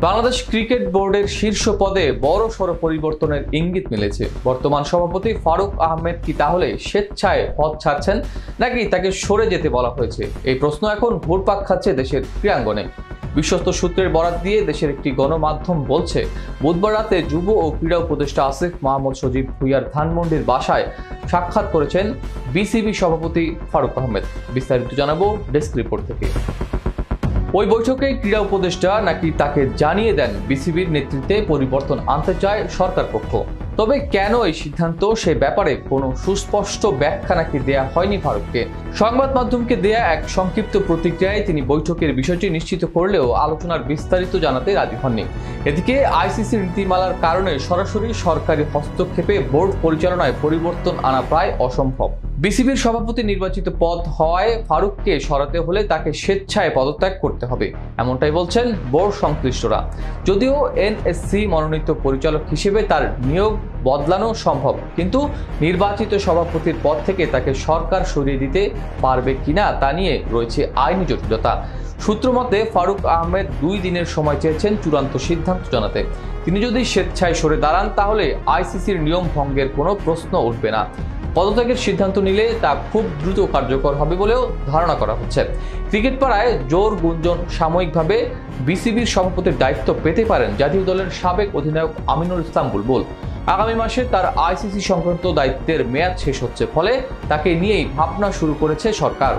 Bangladesh cricket বোর্ডের শীর্ষ পদে বড়সড় পরিবর্তনের ইঙ্গিত মিলেছে। বর্তমান সভাপতি ফারুক আহমেদ কি তাহলে স্বেচ্ছায় পদ ছাড়ছেন নাকি তাকে সরে যেতে বলা হয়েছে? এই প্রশ্ন এখন ঘুরপাক খাচ্ছে দেশের ক্রীড়াঙ্গনে। বিশ্বস্ত সূত্রের বরাত দিয়ে দেশের একটি গণমাধ্যম বলছে, বুধবার রাতে যুব ও ক্রীড়া উপদেষ্টা আসিফ মাহমুদ সজীব ভুঁইয়ার ধানমন্ডির বাসায় সাক্ষাৎ করেছেন বিসিবি সভাপতি ফারুক আহমেদ। বিস্তারিত জানাবো ডেস্ক রিপোর্ট থেকে। ওই বৈঠকে ক্রীড়া উপদেষ্টা নাকি তাকে জানিয়ে দেন বিসিবির নেতৃত্বে পরিবর্তন আনতে চায় সরকার পক্ষ। তবে কেন এই সিদ্ধান্ত, সে ব্যাপারে কোনো সুস্পষ্ট ব্যাখ্যা নাকি দেয়া হয়নি ফারুককে। সংবাদ মাধ্যমকে দেয়া এক সংক্ষিপ্ত প্রতিক্রিয়ায় তিনি বৈঠকের বিষয়টি নিশ্চিত করলেও আলোচনার বিস্তারিত জানাতে রাজি হননি। এদিকে আইসিসির নীতিমালার কারণে সরাসরি সরকারি হস্তক্ষেপে বোর্ড পরিচালনায় পরিবর্তন আনা প্রায় অসম্ভব। বিসিবির সভাপতি নির্বাচিত পদ হওয়ায় ফারুককে সরাতে হলে তাকে স্বেচ্ছায় পদত্যাগ করতে হবে, এমনটাই বলছেন বোর্ড সংশ্লিষ্টরা। যদিও এনএসসি মনোনীত পরিচালক হিসেবে তার নিয়োগ বদলানো সম্ভব, কিন্তু নির্বাচিত সভাপতির পদ থেকে তাকে সরকার সরিয়ে দিতে পারবে কিনা তা নিয়ে রয়েছে আইনি জটিলতা। সূত্র মতে ফারুক আহমেদ 2 দিনের সময় চেয়েছেন চূড়ান্ত সিদ্ধান্ত জানাতে। তিনি যদি স্বেচ্ছায় সরে দাঁড়ান তাহলে আইসিসির নিয়ম ভঙ্গের কোনো প্রশ্ন উঠবে না। পদত্যাগের সিদ্ধান্ত নিলে তা খুব দ্রুত কার্যকর হবে বলেও ধারণা করা হচ্ছে। ক্রিকেট পাড়ায় জোর গুঞ্জন সাময়িকভাবে বিসিবির সভাপতির দায়িত্ব পেতে পারেন জাতীয় দলের সাবেক অধিনায়ক আমিনুল ইসলাম বুলবুল। আগামী মাসে তার আইসিসি সংক্রান্ত দায়িত্বের মেয়াদ শেষ হচ্ছে, ফলে তাকে নিয়েই ভাবনা শুরু করেছে সরকার।